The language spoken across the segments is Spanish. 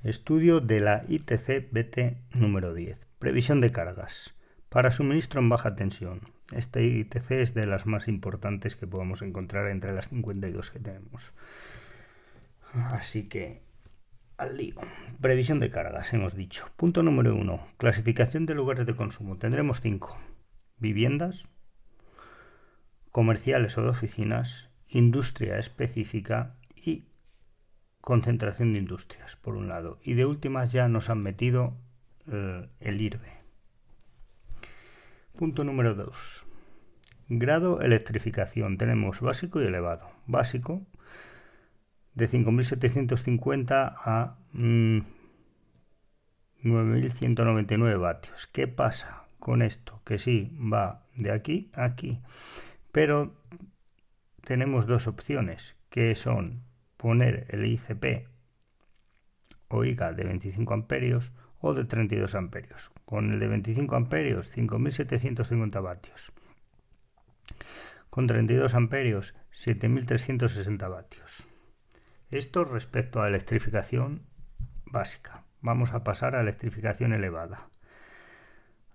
Estudio de la ITC BT número 10. Previsión de cargas. Para suministro en baja tensión. Esta ITC es de las más importantes que podemos encontrar entre las 52 que tenemos. Así que, al lío. Previsión de cargas, hemos dicho. Punto número 1. Clasificación de lugares de consumo. Tendremos 5. Viviendas, comerciales o de oficinas, industria específica y concentración de industrias, por un lado. Y de últimas ya nos han metido el IRBE. Punto número 2. Grado electrificación. Tenemos básico y elevado. Básico de 5.750 a 9.199 vatios. ¿Qué pasa con esto? Que sí, va de aquí a aquí. Pero tenemos dos opciones, que son poner el ICP o IGA de 25 amperios o de 32 amperios. Con el de 25 amperios, 5.750 vatios. Con 32 amperios, 7.360 vatios. Esto respecto a electrificación básica. Vamos a pasar a electrificación elevada.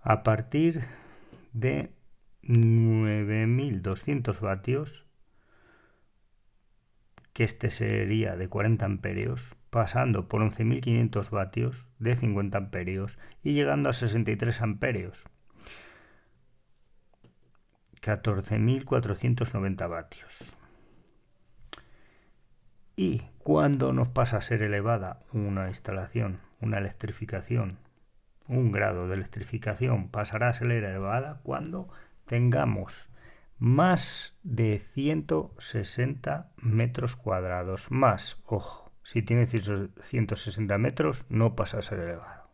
A partir de 9.200 vatios, que este sería de 40 amperios, pasando por 11.500 vatios de 50 amperios y llegando a 63 amperios, 14.490 vatios. Y cuando nos pasa a ser elevada una instalación, una electrificación, un grado de electrificación pasará a ser elevada cuando tengamos más de 160 metros cuadrados. Más, ojo, si tiene 160 metros no pasa a ser elevado.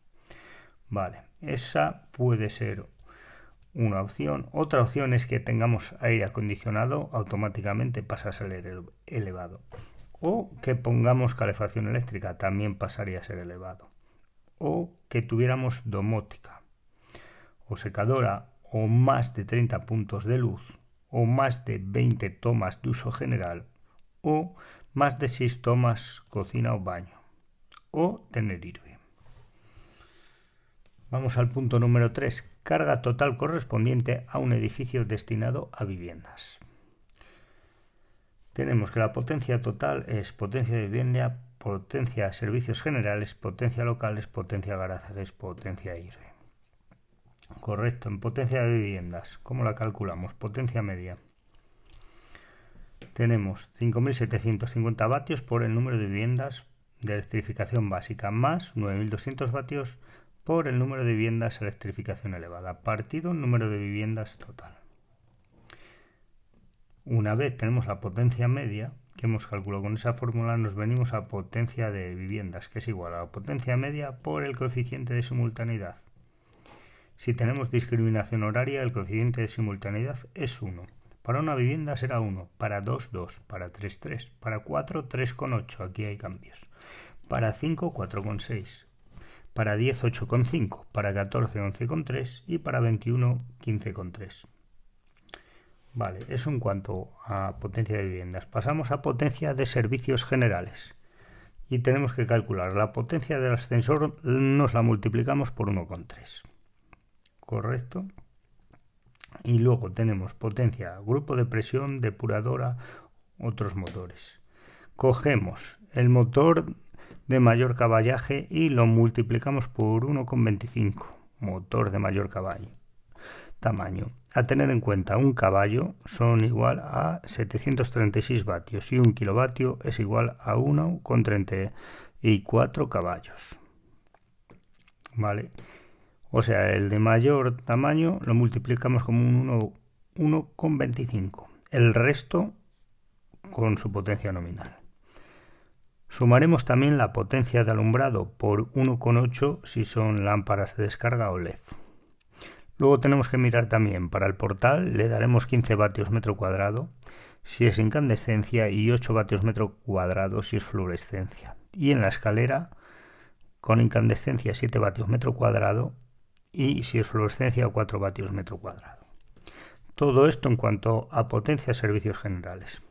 Vale, esa puede ser una opción. Otra opción es que tengamos aire acondicionado, automáticamente pasa a ser elevado. O que pongamos calefacción eléctrica, también pasaría a ser elevado. O que tuviéramos domótica o secadora o más de 30 puntos de luz o más de 20 tomas de uso general o más de 6 tomas cocina o baño o tener IRBE. Vamos al punto número 3. Carga total correspondiente a un edificio destinado a viviendas. Tenemos que la potencia total es potencia de vivienda, potencia servicios generales, potencia locales, potencia garajes, potencia IRBE. Correcto, en potencia de viviendas, ¿cómo la calculamos? Potencia media. Tenemos 5.750 vatios por el número de viviendas de electrificación básica, más 9.200 vatios por el número de viviendas electrificación elevada, partido el número de viviendas total. Una vez tenemos la potencia media, que hemos calculado con esa fórmula, nos venimos a potencia de viviendas, que es igual a la potencia media por el coeficiente de simultaneidad. Si tenemos discriminación horaria, el coeficiente de simultaneidad es 1. Para una vivienda será 1, para 2, 2, para 3, 3, para 4, 3,8, aquí hay cambios. Para 5, 4,6, para 10, 8,5, para 14, 11,3 y para 21, 15,3. Vale, eso en cuanto a potencia de viviendas. Pasamos a potencia de servicios generales. Y tenemos que calcular la potencia del ascensor, nos la multiplicamos por 1,3. Correcto. Y luego tenemos potencia, grupo de presión, depuradora, otros motores. Cogemos el motor de mayor caballaje y lo multiplicamos por 1,25. Motor de mayor tamaño. A tener en cuenta, un caballo son igual a 736 vatios y un kilovatio es igual a 1,34 caballos. Vale. O sea, el de mayor tamaño lo multiplicamos como un 1,25. El resto con su potencia nominal. Sumaremos también la potencia de alumbrado por 1,8 si son lámparas de descarga o LED. Luego tenemos que mirar también, para el portal le daremos 15 vatios metro cuadrado si es incandescencia y 8 vatios metro cuadrado si es fluorescencia. Y en la escalera, con incandescencia 7 vatios metro cuadrado y si es fluorescencia 4 vatios metro cuadrado. Todo esto en cuanto a potencia de servicios generales.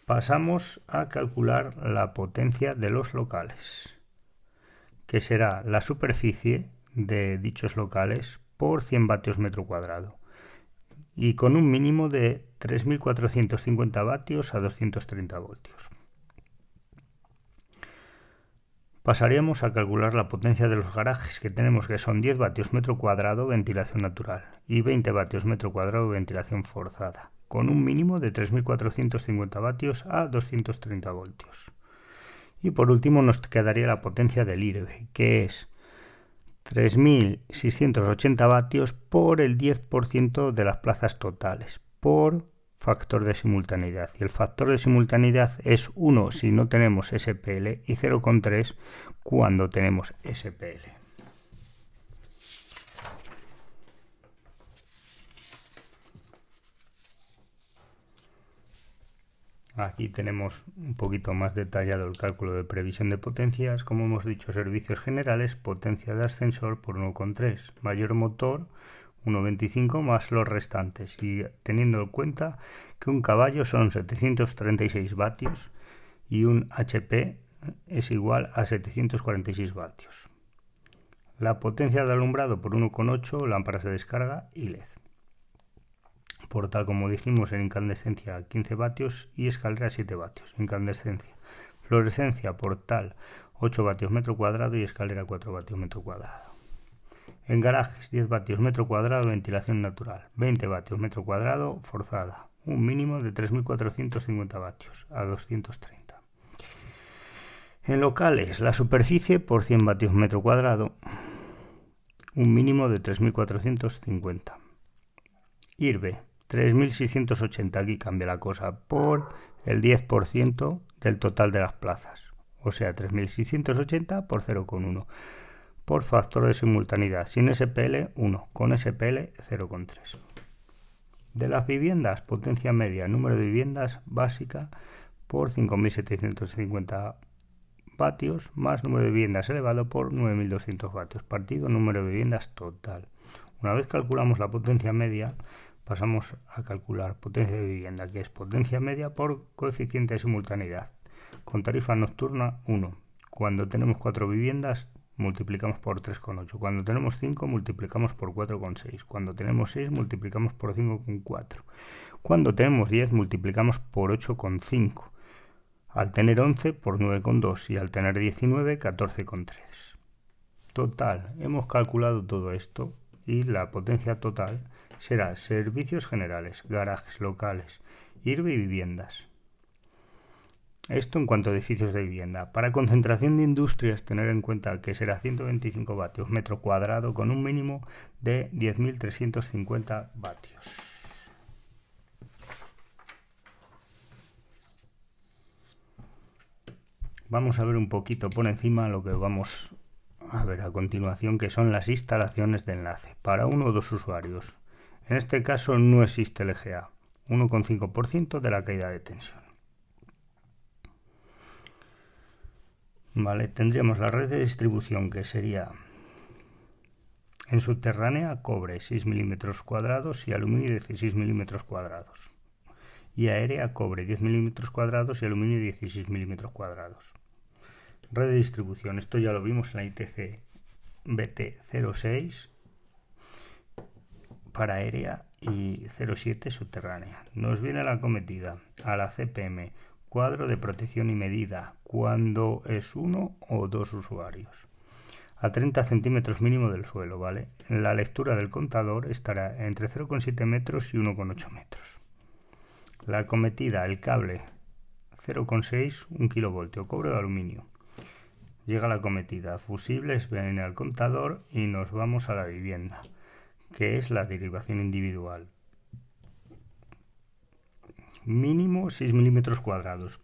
Pasamos a calcular la potencia de los locales. que será la superficie de dichos locales por 100 vatios metro cuadrado, y con un mínimo de 3.450 vatios a 230 voltios. Pasaríamos a calcular la potencia de los garajes, que tenemos que son 10 vatios metro cuadrado ventilación natural y 20 vatios metro cuadrado ventilación forzada, con un mínimo de 3.450 vatios a 230 voltios. Y por último nos quedaría la potencia del IRB, que es 3.680 vatios por el 10% de las plazas totales, por factor de simultaneidad. Y el factor de simultaneidad es 1 si no tenemos SPL y 0,3 cuando tenemos SPL. Aquí tenemos un poquito más detallado el cálculo de previsión de potencias. Como hemos dicho, servicios generales, potencia de ascensor por 1,3, mayor motor 1,25 más los restantes, y teniendo en cuenta que un caballo son 736 vatios y un HP es igual a 746 vatios. La potencia de alumbrado por 1,8, lámparas de descarga y LED. Portal, como dijimos, en incandescencia 15 vatios y escalera 7 vatios. Incandescencia. Fluorescencia, portal 8 vatios metro cuadrado y escalera 4 vatios metro cuadrado. En garajes 10 vatios metro cuadrado ventilación natural, 20 vatios metro cuadrado forzada, un mínimo de 3.450 vatios a 230. En locales, la superficie por 100 vatios metro cuadrado, un mínimo de 3.450. IRB 3.680, aquí cambia la cosa, por el 10% del total de las plazas, o sea 3.680 por 0,1, por factor de simultaneidad, sin SPL 1, con SPL 0,3. De las viviendas, potencia media, número de viviendas básica por 5.750 vatios, más número de viviendas elevado por 9.200 vatios, partido número de viviendas total. Una vez calculamos la potencia media, pasamos a calcular potencia de vivienda, que es potencia media por coeficiente de simultaneidad, con tarifa nocturna 1. Cuando tenemos 4 viviendas, multiplicamos por 3,8. Cuando tenemos 5, multiplicamos por 4,6. Cuando tenemos 6, multiplicamos por 5,4. Cuando tenemos 10, multiplicamos por 8,5. Al tener 11, por 9,2. Y al tener 19, 14,3. Total, hemos calculado todo esto y la potencia total será servicios generales, garajes, locales, IRB y viviendas. Esto en cuanto a edificios de vivienda. Para concentración de industrias, tener en cuenta que será 125 vatios metro cuadrado con un mínimo de 10.350 vatios. Vamos a ver un poquito por encima lo que vamos a ver a continuación, que son las instalaciones de enlace para uno o dos usuarios. En este caso no existe LGA, 1,5% de la caída de tensión. Vale, tendríamos la red de distribución, que sería en subterránea cobre 6 milímetros cuadrados y aluminio 16 milímetros cuadrados. Y aérea cobre 10 milímetros cuadrados y aluminio 16 milímetros cuadrados. Red de distribución, esto ya lo vimos en la ITC BT06 para aérea y 07 subterránea. Nos viene la acometida a la CPM, cuadro de protección y medida, cuando es uno o dos usuarios, a 30 centímetros mínimo del suelo, ¿vale? La lectura del contador estará entre 0,7 metros y 1,8 metros. La acometida, el cable 0,6, 1 kilovoltio, cobre o aluminio. Llega la acometida, fusibles, viene al contador y nos vamos a la vivienda, que es la derivación individual. Mínimo 6 milímetros cuadrados.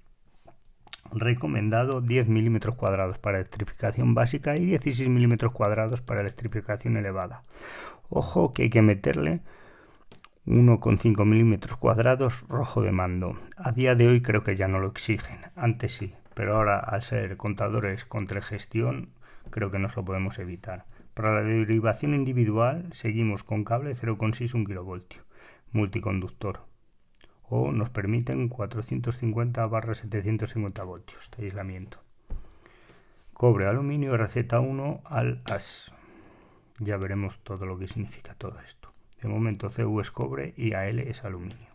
Recomendado 10 milímetros cuadrados para electrificación básica y 16 milímetros cuadrados para electrificación elevada. Ojo que hay que meterle 1,5 milímetros cuadrados rojo de mando. A día de hoy creo que ya no lo exigen, antes sí, pero ahora al ser contadores con telegestión creo que nos lo podemos evitar. Para la derivación individual seguimos con cable 0,6 1 kilovoltio, multiconductor, o nos permiten 450/750 voltios de aislamiento. Cobre, aluminio, RZ1 al AS. Ya veremos todo lo que significa todo esto. De momento Cu es cobre y Al es aluminio.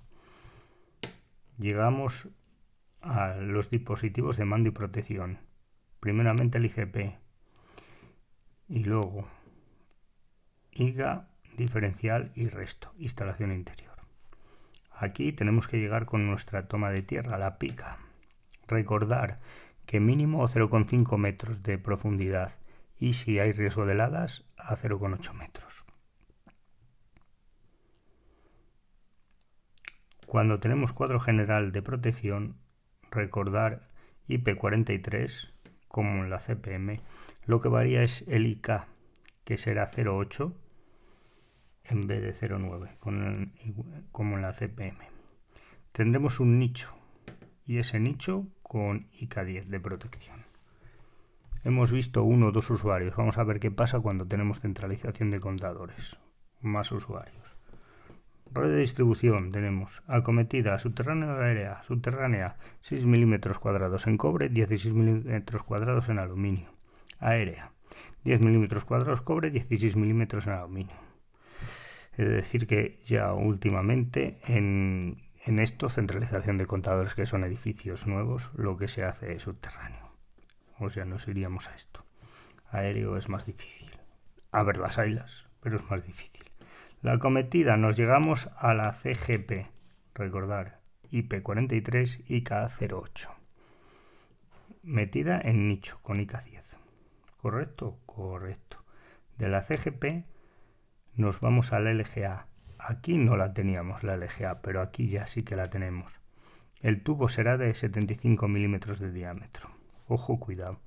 Llegamos a los dispositivos de mando y protección. Primeramente el ICP y luego IGA, diferencial y resto, instalación interior. Aquí tenemos que llegar con nuestra toma de tierra, la pica. Recordar que mínimo 0,5 metros de profundidad y si hay riesgo de heladas a 0,8 metros. Cuando tenemos cuadro general de protección, recordar IP43 como en la CPM, lo que varía es el IK, que será 0,8 en vez de 0,9 como en la CPM. Tendremos un nicho y ese nicho con IK10 de protección. Hemos visto uno o dos usuarios. Vamos a ver qué pasa cuando tenemos centralización de contadores. Más usuarios. Red de distribución tenemos acometida subterránea o aérea. Subterránea 6 milímetros cuadrados en cobre, 16 milímetros cuadrados en aluminio. Aérea 10 milímetros cuadrados cobre, 16 milímetros en aluminio. Es decir que ya últimamente en esto, centralización de contadores que son edificios nuevos, lo que se hace es subterráneo. O sea, nos iríamos a esto. Aéreo es más difícil. A ver, las haylas, pero es más difícil. La acometida, nos llegamos a la CGP. Recordar, IP43, IK08. Metida en nicho con IK10. ¿Correcto? Correcto. De la CGP nos vamos a la LGA. Aquí no la teníamos la LGA, pero aquí ya sí que la tenemos. El tubo será de 75 milímetros de diámetro. Ojo, cuidado.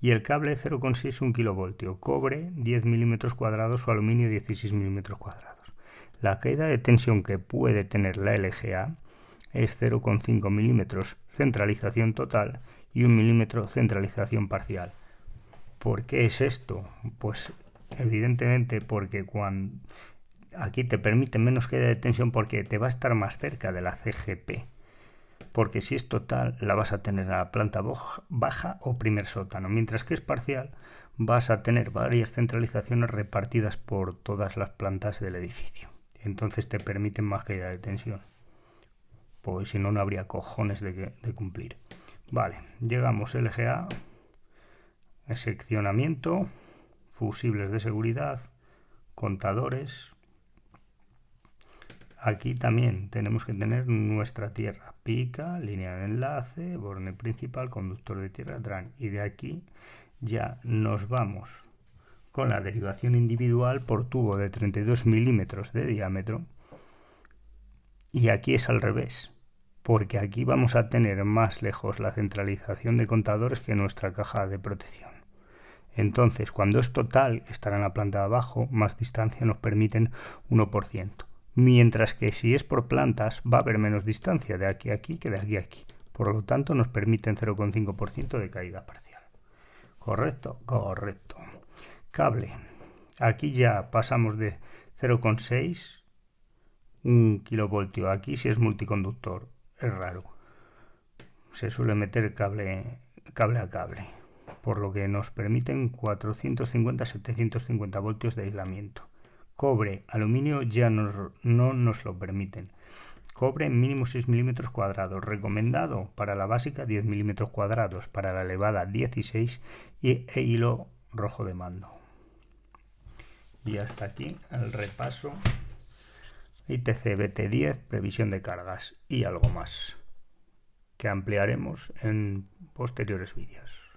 Y el cable 0,6 1 kilovoltio, cobre 10 milímetros cuadrados o aluminio 16 milímetros cuadrados. La caída de tensión que puede tener la LGA es 0,5 milímetros centralización total y 1 milímetro centralización parcial. ¿Por qué es esto? Pues evidentemente porque cuando aquí te permite menos caída de tensión porque te va a estar más cerca de la CGP. Porque si es total la vas a tener a la planta baja o primer sótano, mientras que es parcial vas a tener varias centralizaciones repartidas por todas las plantas del edificio. Entonces te permiten más caída de tensión, pues si no, no habría cojones de cumplir. Vale, llegamos LGA, seccionamiento, fusibles de seguridad, contadores. Aquí también tenemos que tener nuestra tierra, pica, línea de enlace, borne principal, conductor de tierra, DRAN. Y de aquí ya nos vamos con la derivación individual por tubo de 32 milímetros de diámetro. Y aquí es al revés, porque aquí vamos a tener más lejos la centralización de contadores que nuestra caja de protección. Entonces, cuando es total, estará en la planta de abajo, más distancia nos permiten 1%. Mientras que si es por plantas va a haber menos distancia de aquí a aquí que de aquí a aquí. Por lo tanto nos permiten 0,5% de caída parcial. ¿Correcto? Correcto. Cable. Aquí ya pasamos de 0,6 1 kilovoltio. Aquí si es multiconductor. Es raro. Se suele meter cable a cable. Por lo que nos permiten 450-750 voltios de aislamiento. Cobre, aluminio ya no nos lo permiten. Cobre mínimo 6 milímetros cuadrados. Recomendado para la básica 10 milímetros cuadrados. Para la elevada 16 e hilo rojo de mando. Y hasta aquí el repaso. ITC BT10, previsión de cargas y algo más que ampliaremos en posteriores vídeos.